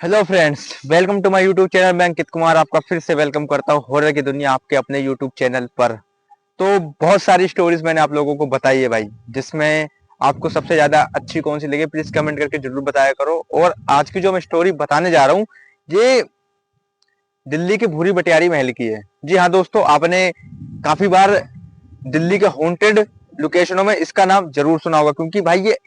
Hello friends, welcome to my YouTube channel. मैं अंकित कुमार आपका फिर से वेलकम करता हूँ हॉरर की दुनिया आपके अपने यूट्यूब चैनल पर। तो बहुत सारी स्टोरीज मैंने आप लोगों को बताई है भाई, जिसमें आपको सबसे ज्यादा अच्छी कौन सी लगी प्लीज कमेंट करके जरूर बताया करो। और आज की जो मैं स्टोरी बताने जा रहा हूँ ये दिल्ली के भूरी बटियारी महल की है। जी हाँ दोस्तों, आपने काफी बार दिल्ली के हॉन्टेड लोकेशनों में इसका नाम जरूर सुना होगा, क्योंकि भाई ये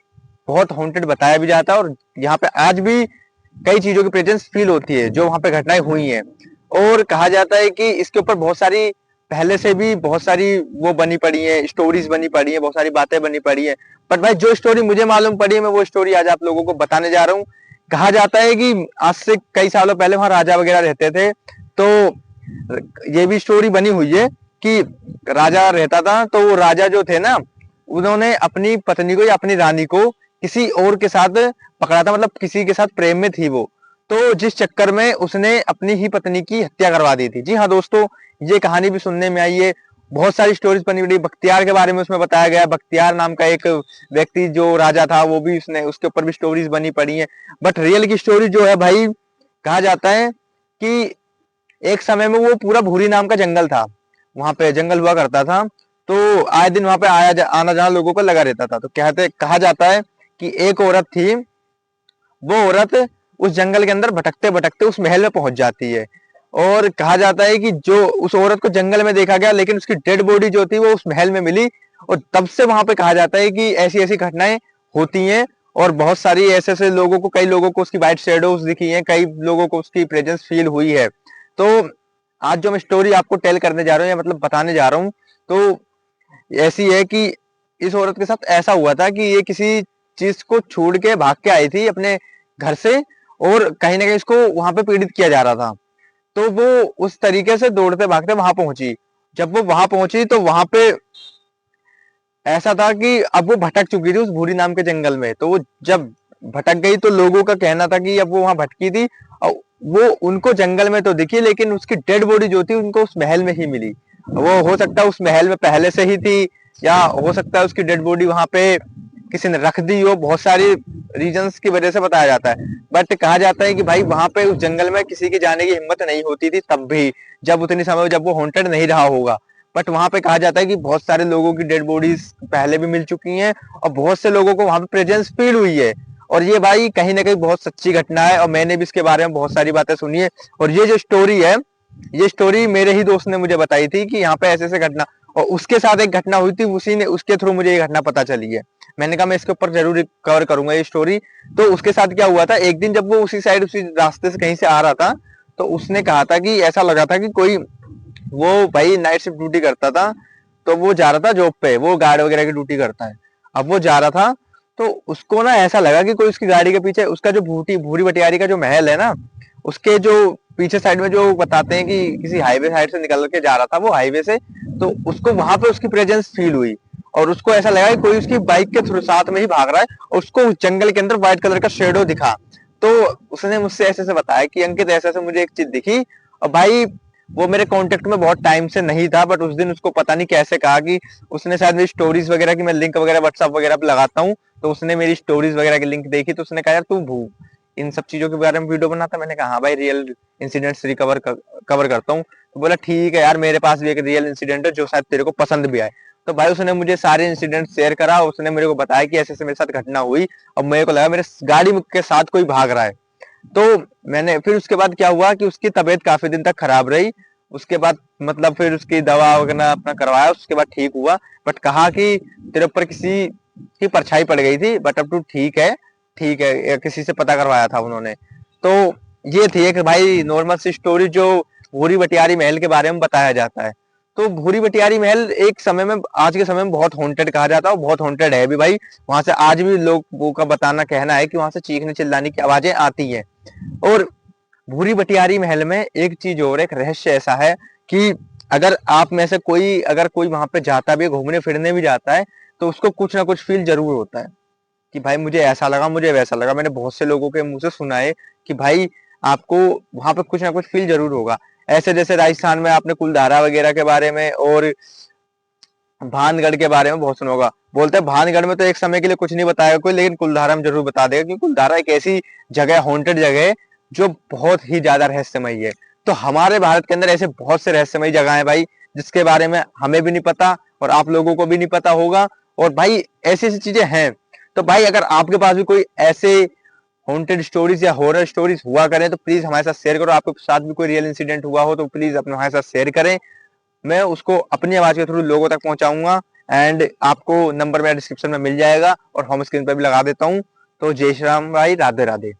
बहुत हॉन्टेड बताया भी जाता है और यहाँ पे आज भी कई चीजों की प्रेजेंस फील होती है जो वहां पे घटनाएं हुई हैं। और कहा जाता है कि इसके ऊपर बहुत सारी पहले से भी बहुत सारी वो बनी पड़ी है, स्टोरीज बनी पड़ी है, बहुत सारी बातें बनी पड़ी है। बट भाई जो स्टोरी मुझे मालूम पड़ी है मैं वो स्टोरी आज आप लोगों को बताने जा रहा हूँ। कहा जाता है कि आज से कई सालों पहले वहां राजा वगैरह रहते थे। तो ये भी स्टोरी बनी हुई है कि राजा रहता था, तो वो राजा जो थे ना, उन्होंने अपनी पत्नी को या अपनी रानी को किसी और के साथ पकड़ा था, मतलब किसी के साथ प्रेम में थी वो। तो जिस चक्कर में उसने अपनी ही पत्नी की हत्या करवा दी थी। जी हाँ दोस्तों, ये कहानी भी सुनने में आई है। बहुत सारी स्टोरीज बनी हुई, बख्तियार के बारे में उसमें बताया गया। बख्तियार नाम का एक व्यक्ति जो राजा था वो भी उसने उसके ऊपर भी स्टोरीज बनी पड़ी है। बट रियल की स्टोरी जो है भाई, कहा जाता है कि एक समय में वो पूरा भूरी नाम का जंगल था, वहां पे जंगल हुआ करता था। तो आए दिन वहां पे आना जाना लोगों का लगा रहता था। तो कहते कहा जाता है कि एक औरत थी, वो औरत उस जंगल के अंदर भटकते भटकते उस महल में पहुंच जाती है। और कहा जाता है कि जो उस औरत को जंगल में देखा गया, लेकिन उसकी डेड बॉडी जो थी वो उस महल में मिली। और तब से वहां पे कहा जाता है कि ऐसी ऐसी घटनाएं होती हैं। और बहुत सारी ऐसे ऐसे लोगों को, कई लोगों को उसकी वाइट शेडोज दिखी हैं, कई लोगों को उसकी प्रेजेंस फील हुई है। तो आज जो मैं स्टोरी आपको टेल करने जा रहा हूँ या मतलब बताने जा रहा हूँ, तो ऐसी है कि इस औरत के साथ ऐसा हुआ था कि ये किसी चीज को छोड़ के भाग के आई थी अपने घर से, और कहीं ना कहीं इसको वहां पे पीड़ित किया जा रहा था। तो वो उस तरीके से दौड़ते भागते वहां पहुंची। जब वो वहां पहुंची तो वहां पे ऐसा था कि अब वो भटक चुकी थी उस भूरी नाम के जंगल में। तो वो जब भटक गई तो लोगों का कहना था कि अब वो वहां भटकी थी और वो उनको जंगल में तो दिखी, लेकिन उसकी डेड बॉडी जो थी उनको उस महल में ही मिली। वो हो सकता है उस महल में पहले से ही थी, या हो सकता है उसकी डेड बॉडी वहां पे किसी ने रख दी हो। बहुत सारी रीजंस की वजह से बताया जाता है। बट कहा जाता है कि भाई वहां पे उस जंगल में किसी की जाने की हिम्मत नहीं होती थी तब भी, जब उतनी समय जब वो हॉन्टेड नहीं रहा होगा। बट वहां पे कहा जाता है कि बहुत सारे लोगों की डेड बॉडीज पहले भी मिल चुकी हैं और बहुत से लोगों को वहां पे प्रेजेंस फील हुई है। और ये भाई कहीं ना कहीं बहुत सच्ची घटना है और मैंने भी इसके बारे में बहुत सारी बातें सुनी है। और ये जो स्टोरी है, ये स्टोरी मेरे ही दोस्त ने मुझे बताई थी कि यहाँ पे ऐसे ऐसे घटना, और उसके साथ एक घटना हुई थी, उसी ने उसके थ्रू मुझे ये घटना पता चली है। मैंने कहा मैं इसके ऊपर जरूर कवर करूंगा ये स्टोरी। तो उसके साथ क्या हुआ था, एक दिन जब वो उसी साइड उसी रास्ते से कहीं से आ रहा था, तो उसने कहा था कि ऐसा लगा था कि कोई, वो भाई नाइट शिफ्ट ड्यूटी करता था, तो वो जा रहा था जॉब पे, वो गार्ड वगैरह की ड्यूटी करता है। अब वो जा रहा था तो उसको ना ऐसा लगा कि कोई उसकी गाड़ी के पीछे, उसका जो भूटी भूरी बटियारी का जो महल है ना, उसके जो पीछे साइड में जो बताते हैं कि किसी हाईवे साइड से निकल के जा रहा था वो हाईवे से, तो उसको वहां पे उसकी प्रेजेंस फील हुई। और उसको ऐसा लगा कि कोई उसकी बाइक के थ्रू साथ में ही भाग रहा है और उसको उस जंगल के अंदर व्हाइट कलर का शेडो दिखा। तो उसने मुझसे ऐसे ऐसे बताया कि अंकित ऐसे ऐसे मुझे एक चीज दिखी। और भाई वो मेरे कांटेक्ट में बहुत टाइम से नहीं था, बट उस दिन उसको पता नहीं कैसे कहा कि उसने शायद मेरी स्टोरीज वगैरह की मैं लिंक वगैरह व्हाट्सएप वगैरह पे लगाता हूँ, तो उसने मेरी स्टोरीज वगैरह की लिंक देखी, तो उसने कहा यार तू भू इन सब चीजों के बारे में वीडियो बनाता। मैंने कहा हाँ भाई, रियल इंसिडेंट्स कवर करता हूँ। तो बोला ठीक है यार, मेरे पास भी एक रियल इंसिडेंट है जो शायद तेरे को पसंद भी आए। तो भाई उसने मुझे सारे इंसिडेंट शेयर करा, उसने मेरे को बताया कि ऐसे ऐसे मेरे साथ घटना हुई और मेरे को लगा मेरे गाड़ी के साथ कोई भाग रहा है। तो मैंने फिर उसके बाद क्या हुआ कि उसकी तबीयत काफी दिन तक खराब रही। उसके बाद मतलब फिर उसकी दवा वगैरह अपना करवाया, उसके बाद ठीक हुआ। बट कहा कि तेरे ऊपर किसी की परछाई पड़ गई थी, बट अब तू ठीक है, ठीक है, किसी से पता करवाया था उन्होंने। तो ये थी एक भाई नॉर्मल सी स्टोरी जो भूरी बटियारी महल के बारे में बताया जाता है। तो भूरी बटियारी महल एक समय में, आज के समय में बहुत हॉन्टेड कहा जाता है और बहुत हॉन्टेड है भी भाई। वहां से आज भी लोगों का बताना कहना है कि वहां से चीखने चिल्लाने की आवाजें आती हैं। और भूरी बटियारी महल में एक चीज और, एक रहस्य ऐसा है कि अगर आप में से कोई, अगर कोई वहां पे जाता भी, घूमने फिरने भी जाता है, तो उसको कुछ ना कुछ फील जरूर होता है कि भाई मुझे ऐसा लगा, मुझे वैसा लगा। मैंने बहुत से लोगों के मुंह से सुना है कि भाई आपको वहां पे कुछ ना कुछ फील जरूर होगा। ऐसे जैसे राजस्थान में आपने कुलधारा वगैरह के बारे में और भानगढ़ के बारे में बहुत सुना होगा। बोलते हैं भानगढ़ में तो एक समय के लिए कुछ नहीं बताएगा कोई, लेकिन कुलधारा में जरूर बता देगा, क्योंकि कुलधारा एक ऐसी जगह, हॉन्टेड जगह है जो बहुत ही ज्यादा रहस्यमयी है। तो हमारे भारत के अंदर ऐसे बहुत से रहस्यमयी जगह है भाई, जिसके बारे में हमें भी नहीं पता और आप लोगों को भी नहीं पता होगा। और भाई ऐसी ऐसी चीजें हैं। तो भाई अगर आपके पास भी कोई ऐसे हॉन्टेड स्टोरीज या हॉरर स्टोरीज हुआ करें तो प्लीज हमारे साथ शेयर करो। आपके साथ भी कोई रियल इंसिडेंट हुआ हो तो प्लीज अपने हमारे साथ शेयर करें। मैं उसको अपनी आवाज के थ्रू लोगों तक पहुंचाऊंगा। एंड आपको नंबर मेरा डिस्क्रिप्शन में मिल जाएगा और होम स्क्रीन पर भी लगा देता हूँ। तो जय श्री राम भाई, राधे राधे।